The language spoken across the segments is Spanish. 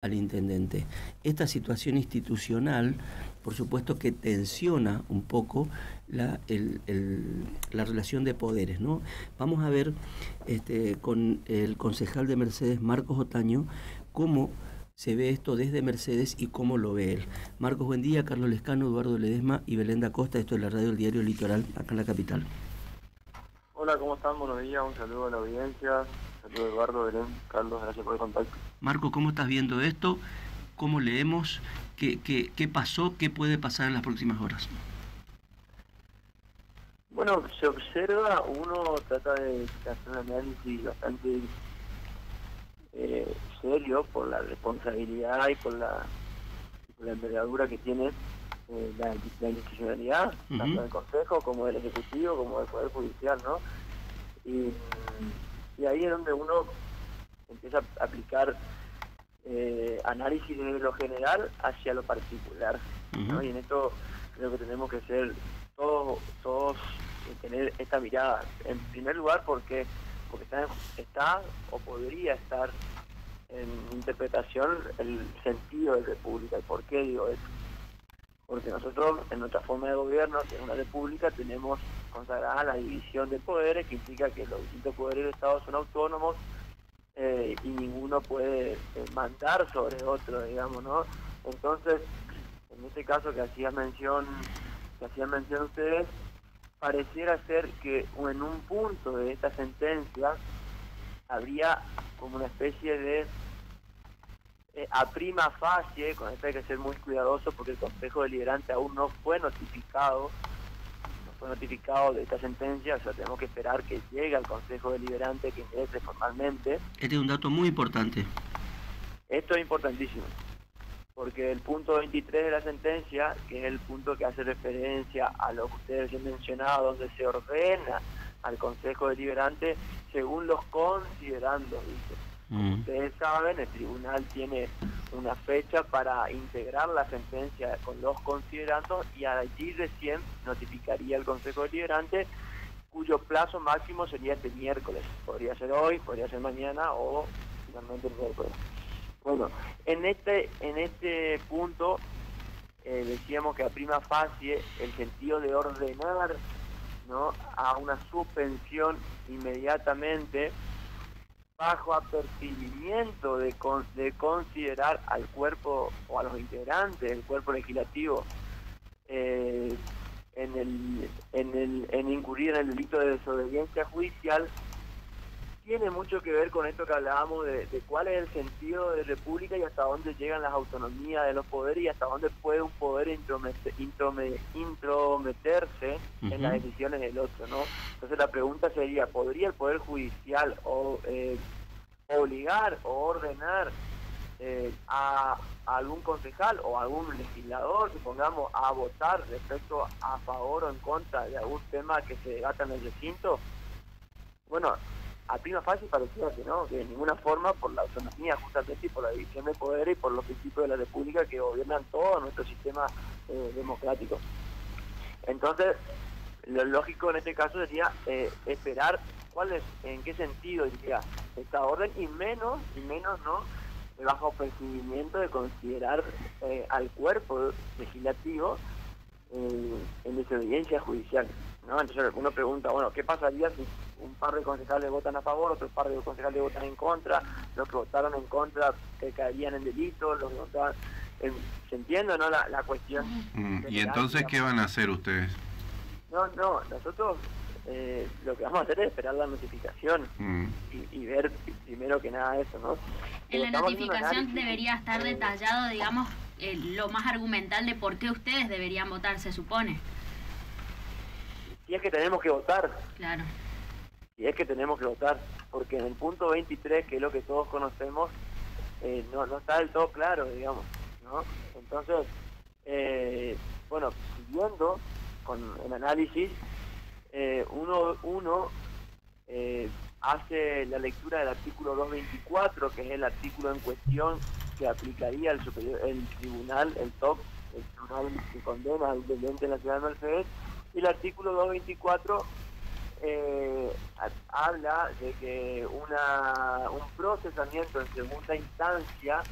al intendente. Esta situación institucional, por supuesto que tensiona un poco la relación de poderes, ¿no? Vamos a ver con el concejal de Mercedes, Marcos Otaño, cómo se ve esto desde Mercedes y cómo lo ve él. Marcos, buen día. Carlos Lescano, Eduardo Ledesma y Belén da Costa. Esto es la radio del diario Litoral, acá en la capital. Hola, ¿cómo están? Buenos días, un saludo a la audiencia, un saludo a Eduardo, Belén, Carlos, gracias por el contacto. Marco, ¿cómo estás viendo esto? ¿Cómo leemos? ¿Qué pasó? ¿Qué puede pasar en las próximas horas? Bueno, se observa, uno trata de hacer un análisis bastante serio por la responsabilidad y por la envergadura que tiene la institucionalidad, tanto del Consejo como del Ejecutivo, como del Poder Judicial, ¿no? Y ahí es donde uno empieza a aplicar análisis desde lo general hacia lo particular, ¿no? Y en esto creo que tenemos que ser todos tener esta mirada. En primer lugar, porque está o podría estar en interpretación el sentido de república. ¿Y por qué digo eso? Porque nosotros en nuestra forma de gobierno, que es una república, tenemos consagrada la división de poderes, que implica que los distintos poderes del Estado son autónomos y ninguno puede mandar sobre otro, digamos, ¿no? Entonces, en este caso que hacían mención ustedes, pareciera ser que en un punto de esta sentencia habría como una especie de a prima facie, con esto hay que ser muy cuidadoso porque el Consejo Deliberante aún no fue notificado de esta sentencia, o sea, tenemos que esperar que llegue al Consejo Deliberante, que ingrese formalmente. Este es un dato muy importante. Esto es importantísimo, porque el punto 23 de la sentencia, que es el punto que hace referencia a lo que ustedes han mencionado, donde se ordena al Consejo Deliberante según los considerandos, dice. Como ustedes saben, el tribunal tiene una fecha para integrar la sentencia con los considerandos y allí recién notificaría el Consejo Deliberante, cuyo plazo máximo sería este miércoles. Podría ser hoy, podría ser mañana o finalmente el miércoles. Bueno, en este punto decíamos que a prima facie el sentido de ordenar, ¿no?, a una suspensión inmediatamente bajo apercibimiento de considerar al cuerpo o a los integrantes del cuerpo legislativo en incurrir en el delito de desobediencia judicial, tiene mucho que ver con esto que hablábamos de cuál es el sentido de república y hasta dónde llegan las autonomías de los poderes y hasta dónde puede un poder intrometerse en las decisiones del otro, ¿no? Entonces la pregunta sería, ¿podría el Poder Judicial obligar o ordenar a algún concejal o a algún legislador, supongamos, a votar respecto a favor o en contra de algún tema que se debata en el recinto? Bueno, a prima facie parecía que no, que de ninguna forma, por la autonomía justamente y por la división de poderes y por los principios de la república que gobiernan todo nuestro sistema democrático. Entonces, lo lógico en este caso sería esperar en qué sentido iría esta orden y menos no bajo percibimiento de considerar al cuerpo legislativo en desobediencia judicial, ¿no? Entonces uno pregunta, bueno, ¿qué pasaría si un par de concejales votan a favor, otro par de concejales votan en contra, los que votaron en contra caerían en delito, los que votaban... ¿Se entiende, no, la cuestión? ¿Y entonces qué van a hacer ustedes? No, nosotros lo que vamos a hacer es esperar la notificación y ver primero que nada eso, ¿no? En la notificación debería estar detallado, digamos, lo más argumental de por qué ustedes deberían votar, se supone. Si es que tenemos que votar. Claro. Si es que tenemos que votar, porque en el punto 23, que es lo que todos conocemos, no está del todo claro, digamos, ¿no? Entonces, bueno, siguiendo con el análisis, uno hace la lectura del artículo 224, que es el artículo en cuestión que aplicaría el tribunal, el tribunal que condena al intendente de la ciudad de Mercedes, y el artículo 224 habla de que un procesamiento en segunda instancia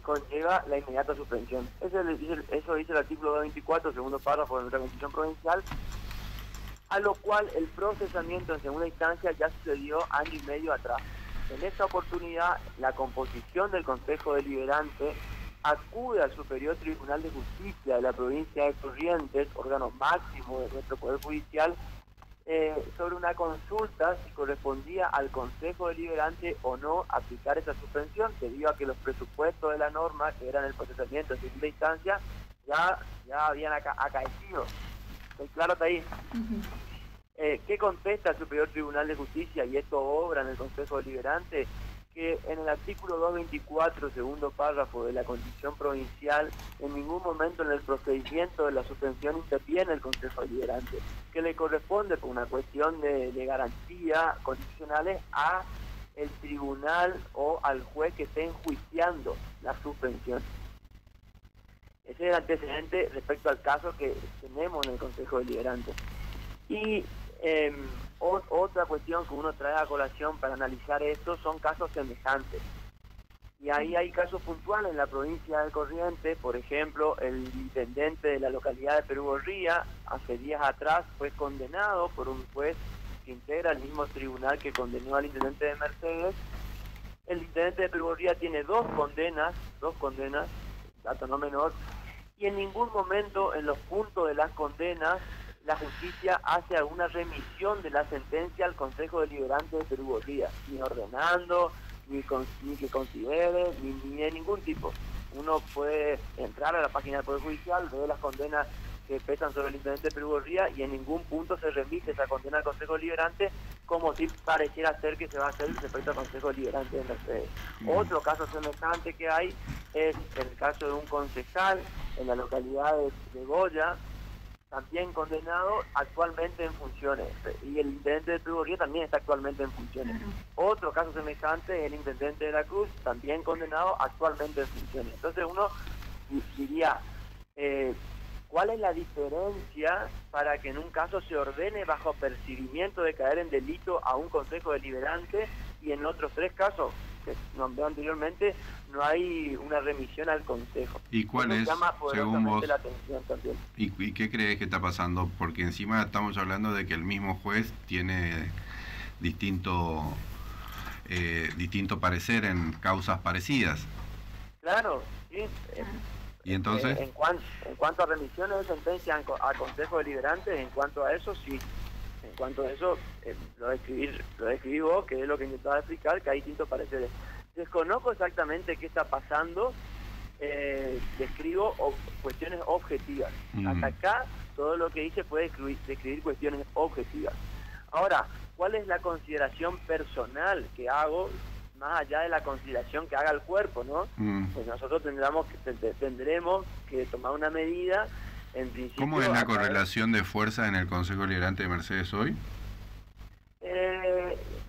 conlleva la inmediata suspensión. Eso dice el artículo 224, segundo párrafo de nuestra Constitución Provincial, a lo cual el procesamiento en segunda instancia ya sucedió año y medio atrás. En esta oportunidad, la composición del Consejo Deliberante acude al Superior Tribunal de Justicia de la provincia de Corrientes, órgano máximo de nuestro Poder Judicial, sobre una consulta si correspondía al Consejo Deliberante o no aplicar esa suspensión, debido a que los presupuestos de la norma, que eran el procesamiento en segunda instancia, ya habían acaecido. ¿Estoy claro hasta ahí? ¿Qué contesta el Superior Tribunal de Justicia? Y esto obra en el Consejo Deliberante, que en el artículo 224, segundo párrafo de la Constitución Provincial, en ningún momento en el procedimiento de la suspensión interviene el Consejo Deliberante, que le corresponde por una cuestión de garantía constitucionales a el tribunal o al juez que esté enjuiciando la suspensión. Ese es el antecedente respecto al caso que tenemos en el Consejo Deliberante. Y otra cuestión que uno trae a colación para analizar esto son casos semejantes. Y ahí hay casos puntuales en la provincia de Corrientes. Por ejemplo, el intendente de la localidad de Perú Gorría, hace días atrás, fue condenado por un juez que integra el mismo tribunal que condenó al intendente de Mercedes. El intendente de Perú Gorría tiene dos condenas, dato no menor, y en ningún momento en los puntos de las condenas la justicia hace alguna remisión de la sentencia al Consejo Deliberante de Perú Gorría, ni ordenando, ni que considere, ni de ningún tipo. Uno puede entrar a la página del Poder Judicial, ver las condenas que pesan sobre el intendente de Perú Gorría y en ningún punto se remite esa condena al Consejo Deliberante, como si pareciera ser que se va a hacer respecto al Consejo Deliberante de Mercedes. Otro caso semejante que hay es el caso de un concejal en la localidad de Goya, también condenado, actualmente en funciones, y el intendente de Perú Gorría también está actualmente en funciones. Otro caso semejante es el intendente de la Cruz, también condenado, actualmente en funciones. Entonces uno diría, ¿cuál es la diferencia para que en un caso se ordene bajo percibimiento de caer en delito a un Consejo Deliberante y en otros tres casos que nombré anteriormente no hay una remisión al Consejo? ¿Y cuál es, según vos, la atención también? ¿Y qué crees que está pasando? Porque encima estamos hablando de que el mismo juez tiene distinto parecer en causas parecidas. Claro, sí. ¿Y entonces? En cuanto a remisiones de sentencia a Consejo Deliberante, en cuanto a eso, sí. En cuanto a eso, lo describí vos, que es lo que intentaba explicar, que hay distintos pareceres. Desconozco exactamente qué está pasando, describo cuestiones objetivas. Hasta acá, todo lo que hice fue describir cuestiones objetivas. Ahora, ¿cuál es la consideración personal que hago, más allá de la consideración que haga el cuerpo, ¿no? Pues nosotros tendremos que tomar una medida. En principio, ¿cómo es la correlación de fuerza en el Consejo Deliberante de Mercedes hoy?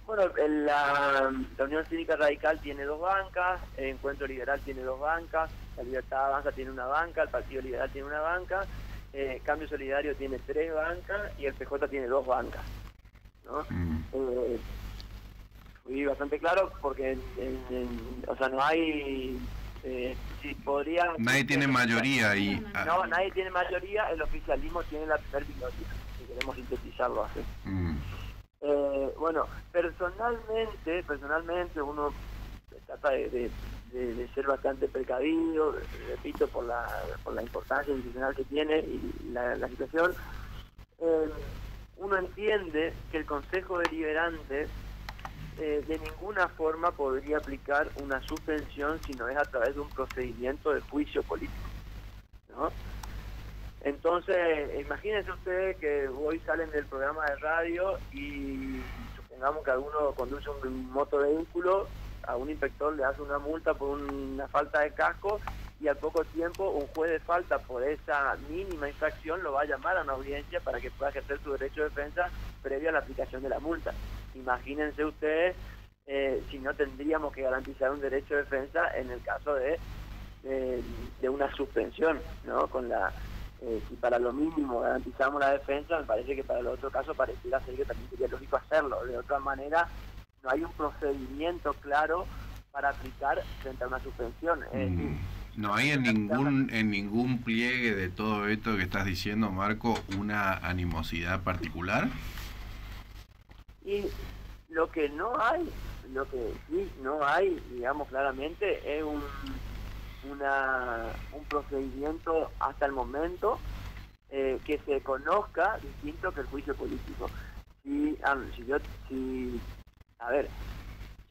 Bueno, la Unión Cívica Radical tiene 2 bancas, el Encuentro Liberal tiene 2 bancas, la Libertad Avanza tiene una banca, el Partido Liberal tiene una banca, Cambio Solidario tiene 3 bancas y el PJ tiene 2 bancas, ¿no? Fui bastante claro porque o sea, no hay... si podría... Nadie tiene mayoría y... No, nadie tiene mayoría, el oficialismo tiene la primer minoría, si queremos sintetizarlo así. Bueno, personalmente uno trata de ser bastante precavido, repito, por la importancia institucional que tiene y la situación. Uno entiende que el Consejo Deliberante de ninguna forma podría aplicar una suspensión si no es a través de un procedimiento de juicio político, ¿no? Entonces, imagínense ustedes que hoy salen del programa de radio y supongamos que alguno conduce un motovehículo, a un inspector le hace una multa por una falta de casco y al poco tiempo un juez de falta por esa mínima infracción lo va a llamar a una audiencia para que pueda ejercer su derecho de defensa previo a la aplicación de la multa. Imagínense ustedes si no tendríamos que garantizar un derecho de defensa en el caso de una suspensión, ¿no? Si para lo mínimo garantizamos la defensa, me parece que para el otro caso pareciera ser que también sería lógico hacerlo. De otra manera, no hay un procedimiento claro para aplicar frente a una suspensión. ¿No hay en ningún pliegue de todo esto que estás diciendo, Marco, una animosidad particular? Y lo que sí no hay, digamos claramente, es un procedimiento hasta el momento que se conozca distinto que el juicio político. Si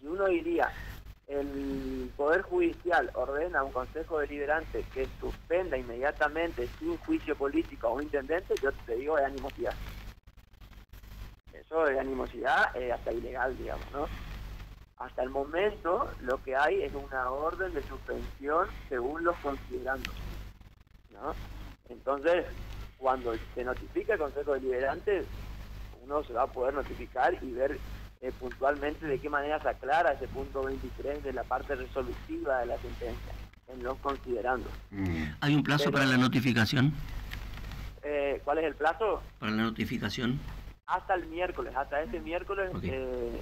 uno diría, el Poder Judicial ordena a un Consejo Deliberante que suspenda inmediatamente sin juicio político a un intendente, yo te digo, es animosidad. Eso es animosidad hasta ilegal, digamos, ¿no? Hasta el momento lo que hay es una orden de suspensión según los considerandos, ¿no? Entonces, cuando se notifica el Consejo Deliberante, uno se va a poder notificar y ver puntualmente de qué manera se aclara ese punto 23 de la parte resolutiva de la sentencia, en los considerandos. ¿Hay un plazo para la notificación? ¿Cuál es el plazo? Para la notificación. Hasta el miércoles, hasta ese miércoles, Okay.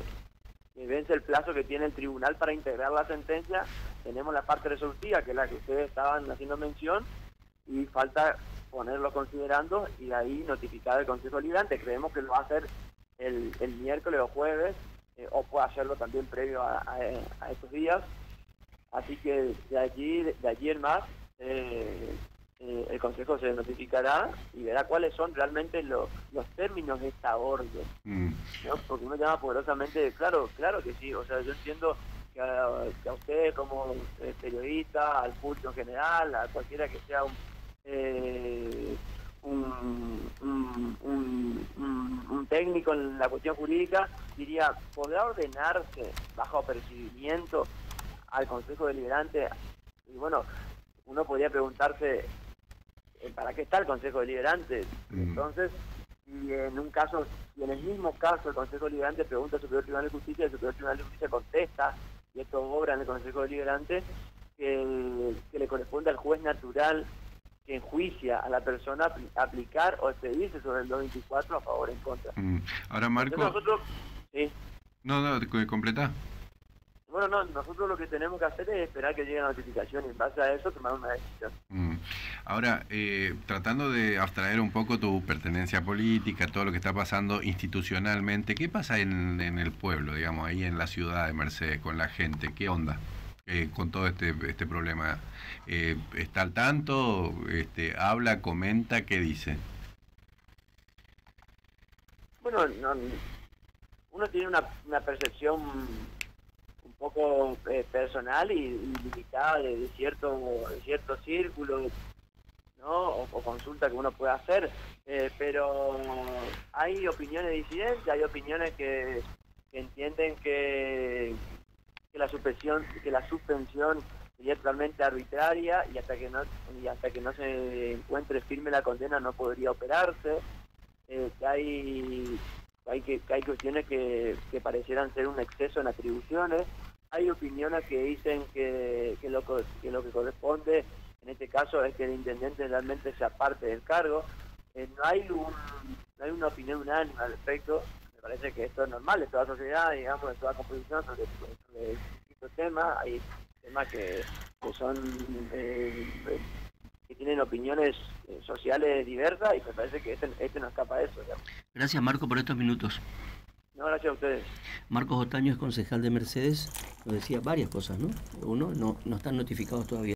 Vence el plazo que tiene el tribunal para integrar la sentencia. Tenemos la parte resolutiva, que es la que ustedes estaban haciendo mención, y falta ponerlo considerando y de ahí notificar al Consejo Deliberante. Creemos que lo va a hacer el miércoles o jueves, o puede hacerlo también previo a estos días. Así que de allí en más, el Consejo se notificará y verá cuáles son realmente los términos de esta orden, ¿no? Porque uno llama poderosamente, claro que sí, o sea, yo entiendo que a usted como periodista, al público en general, a cualquiera que sea un técnico en la cuestión jurídica, diría, ¿podrá ordenarse bajo apercibimiento al Consejo Deliberante? Y bueno, uno podría preguntarse, ¿para qué está el Consejo Deliberante? Entonces, si en el mismo caso el Consejo Deliberante pregunta al Superior Tribunal de Justicia, el Superior Tribunal de Justicia contesta, y esto obra en el Consejo Deliberante, que le corresponde al juez natural que enjuicia a la persona aplicar o expedirse sobre el 224 a favor o en contra. Ahora, Marco... Entonces nosotros, ¿sí? No, completa. Bueno, no, nosotros lo que tenemos que hacer es esperar que llegue la notificación y en base a eso tomar una decisión. Ahora, tratando de abstraer un poco tu pertenencia política, todo lo que está pasando institucionalmente, ¿qué pasa en el pueblo, digamos, ahí en la ciudad de Mercedes, con la gente? ¿Qué onda con todo este problema? ¿Está al tanto? ¿Habla, comenta? ¿Qué dice? Bueno, uno tiene una percepción un poco personal y limitada de cierto círculo, ¿no? O consulta que uno puede hacer, pero hay opiniones disidentes, hay opiniones que entienden que la suspensión sería totalmente arbitraria y hasta que no se encuentre firme la condena no podría operarse, que hay cuestiones que parecieran ser un exceso en atribuciones. Hay opiniones que dicen que lo que corresponde en este caso es que el intendente realmente sea parte del cargo. No hay una opinión unánime al respecto. Me parece que esto es normal de toda sociedad, digamos, de toda composición sobre distintos temas. Hay temas que son que tienen opiniones sociales diversas y me parece que este no escapa a eso, digamos. Gracias, Marco, por estos minutos. No, gracias a ustedes. Marcos Otaño es concejal de Mercedes, nos decía varias cosas, ¿no? Uno, no están notificados todavía.